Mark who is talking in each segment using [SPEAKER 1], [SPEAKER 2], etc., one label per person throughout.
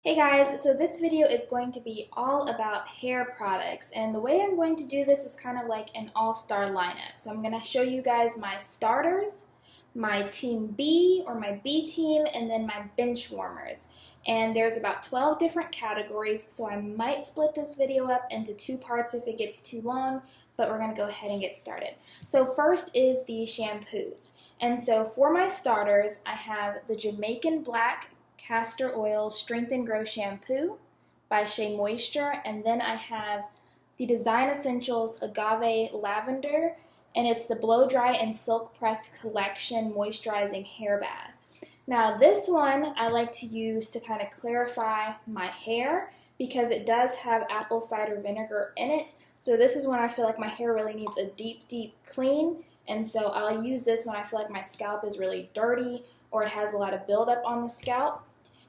[SPEAKER 1] Hey guys, so this video is going to be all about hair products, and the way I'm going to do this is kind of like an all-star lineup. So I'm going to show you guys my starters, my team B or my B team, and then my bench warmers. And there's about 12 different categories, so I might split this video up into two parts if it gets too long, but we're going to go ahead and get started. So first is the shampoos. And so for my starters, I have the Jamaican Black Castor Oil Strength and Grow Shampoo by Shea Moisture, and then I have the Design Essentials Agave Lavender, and it's the Blow Dry and Silk Press Collection Moisturizing Hair Bath. Now this one I like to use to kind of clarify my hair because it does have apple cider vinegar in it, so this is when I feel like my hair really needs a deep clean, and so I'll use this when I feel like my scalp is really dirty or it has a lot of buildup on the scalp.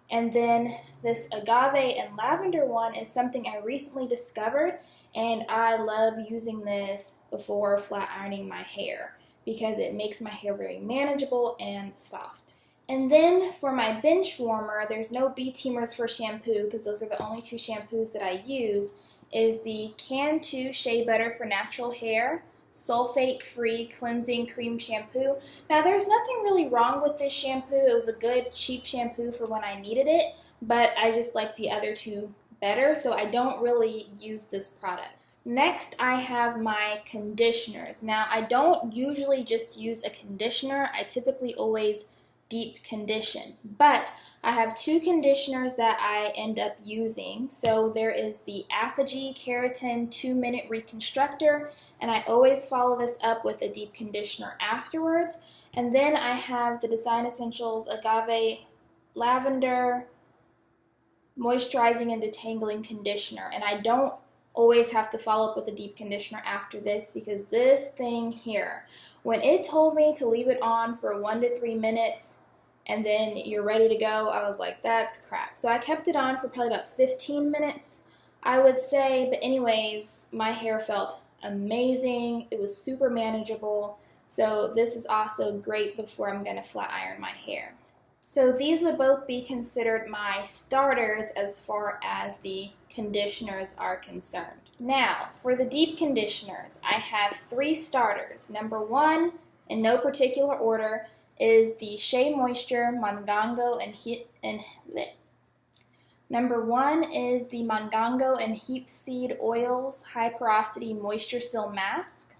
[SPEAKER 1] And then this agave and lavender one is something I recently discovered, and I love using this before flat ironing my hair because it makes my hair very manageable and soft. And then for my bench warmer, there's no B teamers for shampoo because those are the only two shampoos that I use, is the Can 2 Shea Butter for Natural Hair sulfate-free cleansing cream shampoo. Now there's nothing really wrong with this shampoo. It was a good cheap shampoo for when I needed it, but I just like the other two better, so I don't really use this product. Next I have my conditioners. Now I don't usually just use a conditioner. I typically always deep condition, but I have two conditioners that I end up using. So there is the Agave Keratin 2-minute Reconstructor, and I always follow this up with a deep conditioner afterwards. And then I have the Design Essentials Agave Lavender Moisturizing and Detangling Conditioner, and I don't always have to follow up with a deep conditioner after this because this thing here, when it told me to leave it on for 1 to 3 minutes and then you're ready to go, I was like, that's crap. So I kept it on for probably about 15 minutes, I would say. But anyways, my hair felt amazing. It was super manageable. So this is also great before I'm going to flat iron my hair. So these would both be considered my starters as far as the conditioners are concerned. Now, for the deep conditioners, I have 3 starters. Number 1, in no particular order, is the Shea Moisture Mongongo and Number 1 is the Mongongo and Hemp Seed Oils High Porosity Moisture Seal Mask.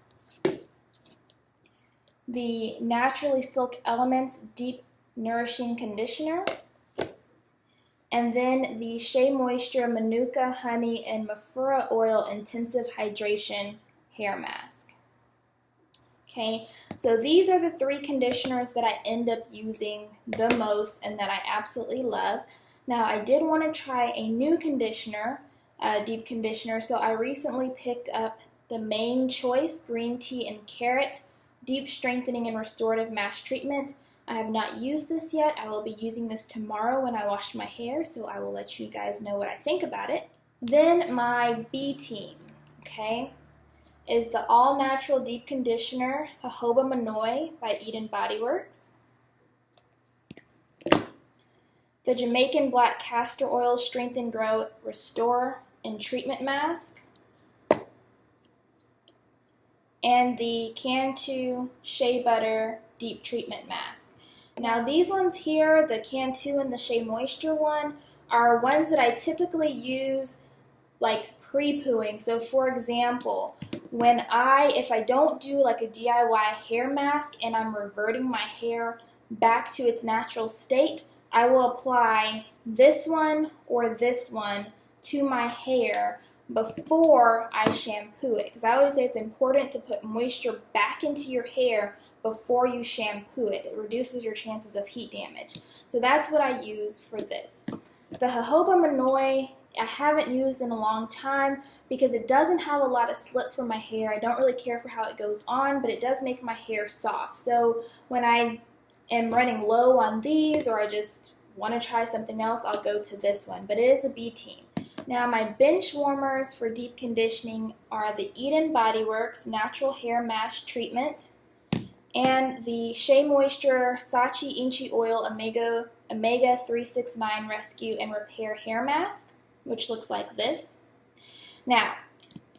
[SPEAKER 1] The Naturally Silk Elements Deep Nourishing Conditioner, and then the Shea Moisture Manika Honey and Mafura Oil Intensive Hydration Hair Mask. Okay, so these are the 3 conditioners that I end up using the most and that I absolutely love. Now I did want to try a new conditioner, deep conditioner, so I recently picked up the Main Choice Green Tea and Carrot Deep Strengthening and Restorative Mask Treatment. I have not used this yet. I will be using this tomorrow when I wash my hair, so I will let you guys know what I think about it. Then my B team, okay, is the All Natural Deep Conditioner Jojoba Manoi by BodyWorks, the Jamaican Black Castor Oil Strength and Grow Restore and Treatment Mask, and the Can 2 Shea Butter Deep Treatment Mask. Now these ones here, the Can 2 and the Shea Moisture one, are ones that I typically use like pre-pooing. So for example, if I don't do like a DIY hair mask and I'm reverting my hair back to its natural state, I will apply this one or this one to my hair before I shampoo it, because I always say it's important to put moisture back into your hair before you shampoo it. It reduces your chances of heat damage. So that's what I use for this. The Jojoba Manoi I haven't used in a long time because it doesn't have a lot of slip for my hair. I don't really care for how it goes on, but it does make my hair soft. So when I am running low on these or I just want to try something else, I'll go to this one. But it is a B team. Now my bench warmers for deep conditioning are the BodyWorks Natural Hair Mask Treatment and the Shea Moisture Sachi Inchi Oil Omega Omega 369 Rescue and Repair Hair Mask, which looks like this. Now,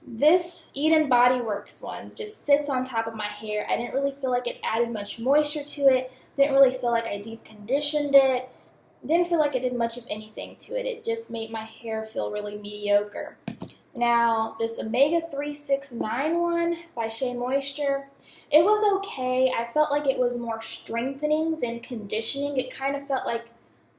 [SPEAKER 1] this BodyWorks one just sits on top of my hair. I didn't really feel like it added much moisture to it. Didn't really feel like I deep conditioned it. Didn't feel like it did much of anything to it. It just made my hair feel really mediocre. Now, this Omega 369 one by Shea Moisture, it was okay. I felt like it was more strengthening than conditioning. It kind of felt like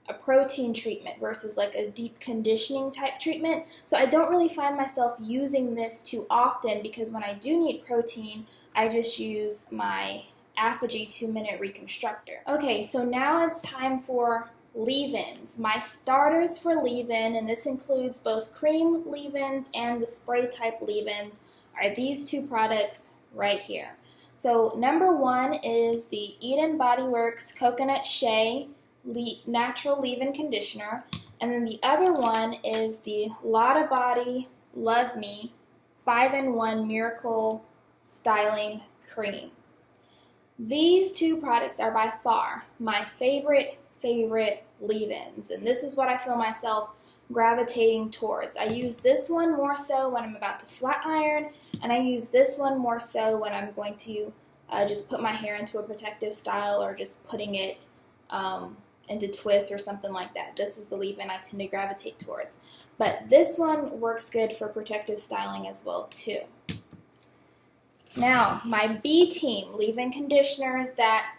[SPEAKER 1] a protein treatment versus like a deep conditioning type treatment. So I don't really find myself using this too often because when I do need protein, I just use my Agave 2-minute Reconstructor. Okay, so now it's time for leave-ins. My starters for leave-in, and this includes both cream leave-ins and the spray type leave-ins, are these two products right here. So number one is the BodyWorks Coconut Shea Natural Leave-In Conditioner, and then the other one is the Lotta Body Love Me 5-in-1 Miracle Styling Cream. These two products are by far my favorite leave-ins, and this is what I feel myself gravitating towards. I use this one more so when I'm about to flat iron, and I use this one more so when I'm going to just put my hair into a protective style or just putting it into twists or something like that. This is the leave-in I tend to gravitate towards. But this one works good for protective styling as well too. Now, my B team leave-in conditioners, that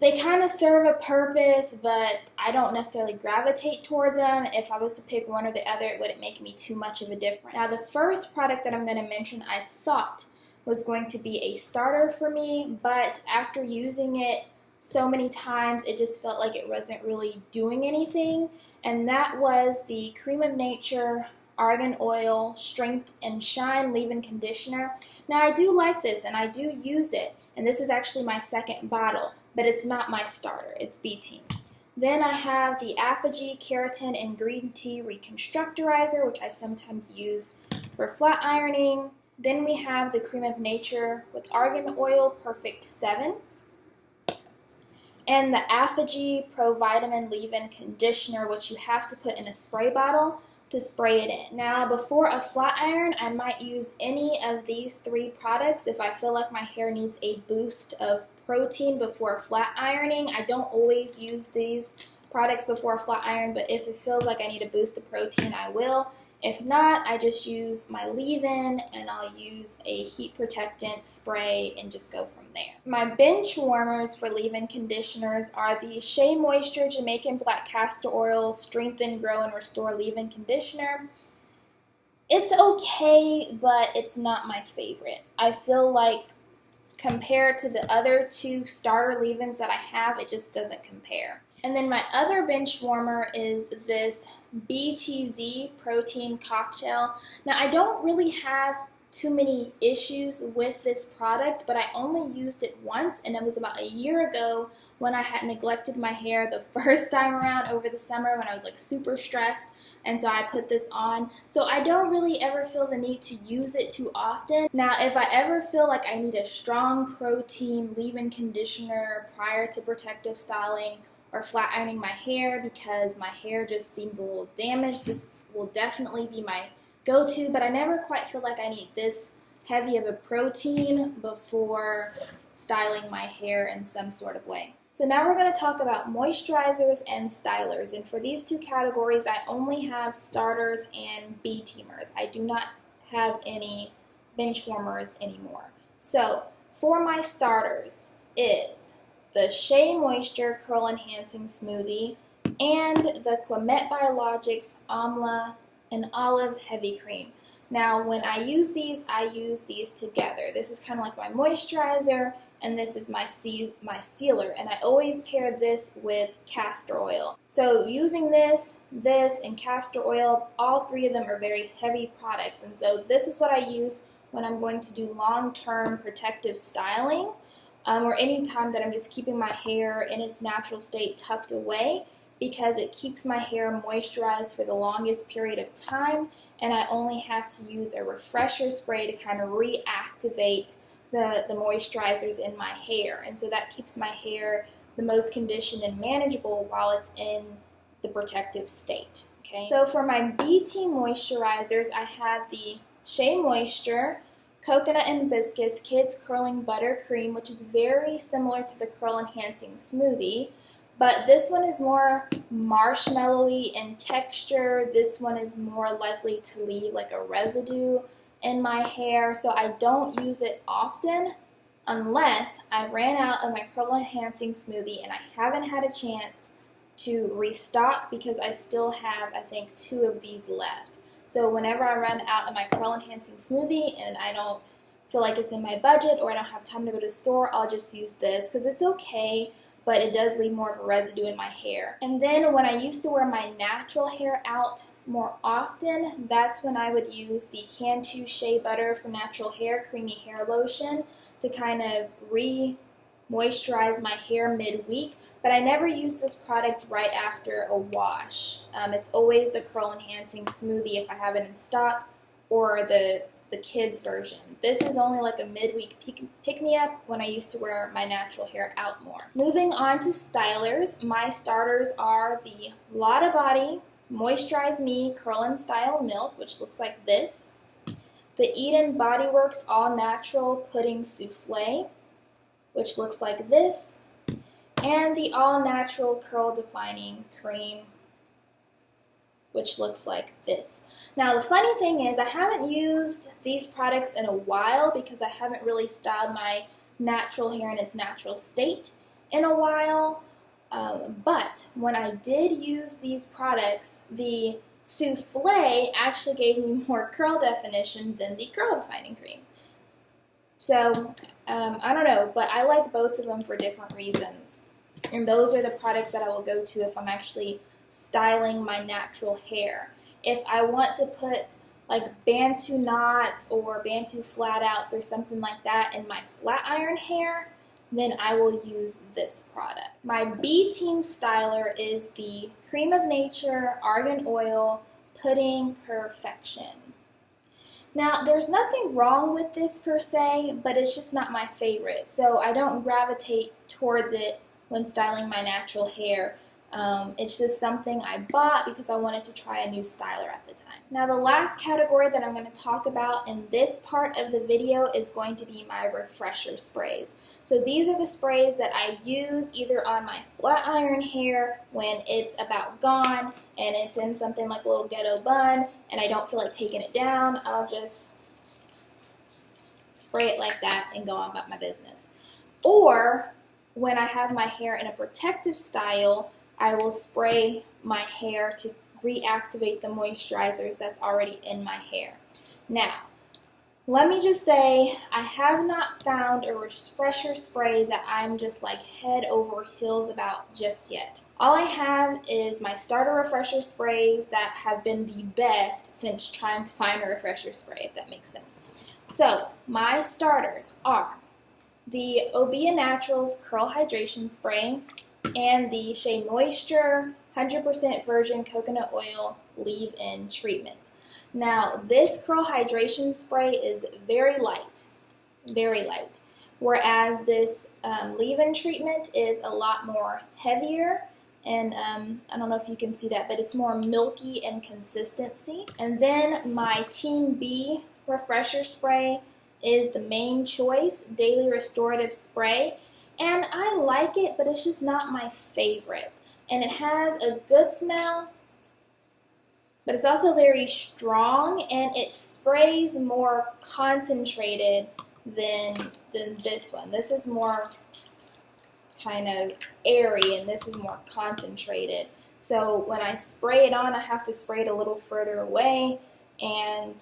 [SPEAKER 1] they kind of serve a purpose, but I don't necessarily gravitate towards them. If I was to pick one or the other, it wouldn't make me too much of a difference. Now, the first product that I'm going to mention, I thought was going to be a starter for me, but after using it so many times, it just felt like it wasn't really doing anything, and that was the Creme of Nature Argan Oil Strength and Shine Leave-In Conditioner. Now, I do like this, and I do use it, and this is actually my second bottle, but it's not my starter. It's B team. Then I have the Agave Keratin and Green Tea Reconstructorizer, which I sometimes use for flat ironing. Then we have the Creme of Nature with Argan Oil Perfect 7. And the Agave Pro Vitamin Leave-In Conditioner, which you have to put in a spray bottle to spray it in. Now, before a flat iron, I might use any of these three products if I feel like my hair needs a boost of protein before flat ironing. I don't always use these products before a flat iron, but if it feels like I need a boost of protein, I will. If not, I just use my leave-in and I'll use a heat protectant spray and just go from there. My bench warmers for leave-in conditioners are the Shea Moisture Jamaican Black Castor Oil Strengthen, Grow, and Restore Leave-In Conditioner. It's okay, but it's not my favorite. I feel like compared to the other two starter leave-ins that I have, it just doesn't compare. And then my other bench warmer is this BTZ Protein Cocktail. Now, I don't really have too many issues with this product, but I only used it once, and it was about a year ago when I had neglected my hair the first time around over the summer when I was like super stressed, and so I put this on. So I don't really ever feel the need to use it too often. Now, if I ever feel like I need a strong protein leave-in conditioner prior to protective styling or flat ironing my hair because my hair just seems a little damaged, this will definitely be my go-to, but I never quite feel like I need this heavy of a protein before styling my hair in some sort of way. So now we're going to talk about moisturizers and stylers, and for these two categories I only have starters and B teamers. I do not have any bench warmers anymore. So for my starters is the Shea Moisture Curl Enhancing Smoothie and the Qhemet Biologics Amla and Olive Heavy Cream. Now, when I use these together. This is kind of like my moisturizer, and this is my sealer, and I always pair this with castor oil. So using this, and castor oil, all three of them are very heavy products, and so this is what I use when I'm going to do long-term protective styling, or any time that I'm just keeping my hair in its natural state tucked away, because it keeps my hair moisturized for the longest period of time, and I only have to use a refresher spray to kind of reactivate the moisturizers in my hair, and so that keeps my hair the most conditioned and manageable while it's in the protective state. Okay. So for my B Team moisturizers, I have the Shea Moisture Coconut and Hibiscus Kids Curling Butter Cream, which is very similar to the Curl Enhancing Smoothie, but this one is more marshmallowy in texture. This one is more likely to leave like a residue in my hair, so I don't use it often unless I ran out of my Curl Enhancing Smoothie and I haven't had a chance to restock because I still have, I think, 2 of these left. So whenever I run out of my Curl Enhancing Smoothie and I don't feel like it's in my budget or I don't have time to go to the store, I'll just use this because it's okay, but it does leave more of a residue in my hair. And then when I used to wear my natural hair out more often, that's when I would use the Cantu Shea Butter for Natural Hair Creamy Hair Lotion to kind of re-moisturize my hair midweek. But I never use this product right after a wash. It's always the Curl Enhancing Smoothie if I have it in stock, or the kids version. This is only like a midweek pick-me-up when I used to wear my natural hair out more. Moving on to stylers, my starters are the Lotta Body Moisturize Me Curl and Style Milk, which looks like this, the Eden BodyWorks All Natural Pudding Soufflé, which looks like this, and the All Natural Curl Defining Cream, which looks like this. Now the funny thing is I haven't used these products in a while because I haven't really styled my natural hair in its natural state in a while, but when I did use these products, the Soufflé actually gave me more curl definition than the Curl Defining Cream. So I don't know, but I like both of them for different reasons. And those are the products that I will go to if I'm actually styling my natural hair. If I want to put like Bantu knots or Bantu flat outs or something like that in my flat iron hair, then I will use this product. My B Team styler is the Cream of Nature Argan Oil Pudding Perfection. Now, there's nothing wrong with this per se, but it's just not my favorite, so I don't gravitate towards it when styling my natural hair. It's just something I bought because I wanted to try a new styler at the time. Now the last category that I'm going to talk about in this part of the video is going to be my refresher sprays. So these are the sprays that I use either on my flat iron hair when it's about gone and it's in something like a little ghetto bun and I don't feel like taking it down. I'll just spray it like that and go on about my business. Or when I have my hair in a protective style, I will spray my hair to reactivate the moisturizers that's already in my hair. Now, let me just say, I have not found a refresher spray that I'm just like head over heels about just yet. All I have is my starter refresher sprays that have been the best since trying to find a refresher spray, if that makes sense. So, my starters are the Obia Naturals Curl Hydration Spray and the Shea Moisture 100% Virgin Coconut Oil Leave-In Treatment. Now, this curl hydration spray is very light, whereas this leave-in treatment is a lot more heavier, and I don't know if you can see that, but it's more milky in consistency. And then my Team B refresher spray is the Main Choice Daily Restorative Spray, and I like it, but it's just not my favorite. And it has a good smell, but it's also very strong, and it sprays more concentrated than this one. This is more kind of airy, and this is more concentrated. So when I spray it on, I have to spray it a little further away, and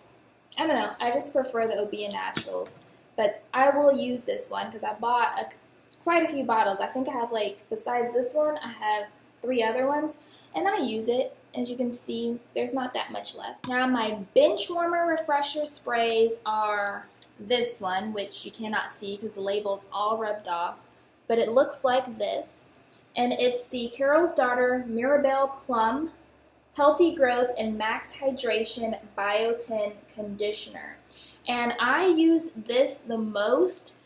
[SPEAKER 1] I don't know, I just prefer the Obia Naturals. But I will use this one because I bought quite a few bottles. I think I have, like, besides this one, I have 3 other ones, and I use it. As you can see, there's not that much left. Now my bench warmer refresher sprays are this one, which you cannot see because the label's all rubbed off, but it looks like this. And it's the Carol's Daughter Mirabelle Plum Healthy Growth and Max Hydration Biotin Conditioner. And I use this the most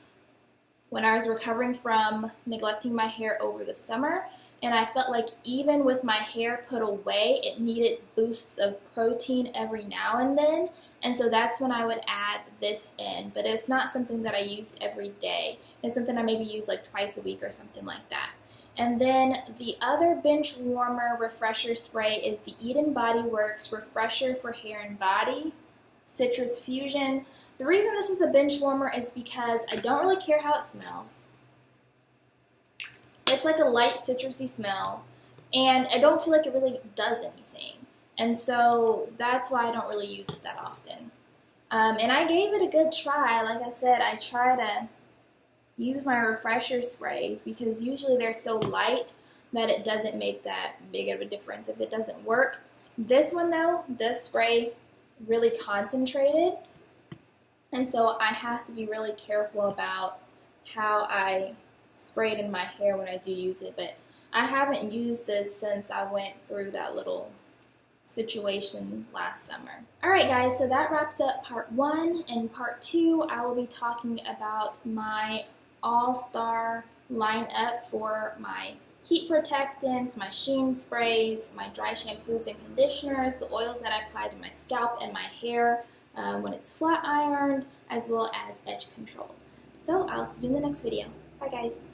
[SPEAKER 1] when I was recovering from neglecting my hair over the summer, and I felt like even with my hair put away, it needed boosts of protein every now and then, and so that's when I would add this in. But it's not something that I used every day. It's something I maybe use like twice a week or something like that. And then the other bench warmer refresher spray is the BodyWorks Refresher for Hair and Body Citrus Fusion. The reason this is a bench warmer is because I don't really care how it smells. It's like a light citrusy smell, and I don't feel like it really does anything. And so that's why I don't really use it that often. And I gave it a good try. Like I said, I try to use my refresher sprays because usually they're so light that it doesn't make that big of a difference if it doesn't work. This one though does spray really concentrated, and so I have to be really careful about how I spray it in my hair when I do use it. But I haven't used this since I went through that little situation last summer. Alright guys, so that wraps up part 1. In part 2, I will be talking about my all-star lineup for my heat protectants, my sheen sprays, my dry shampoos and conditioners, the oils that I apply to my scalp and my hair when it's flat ironed, as well as edge controls. So I'll see you in the next video. Bye guys.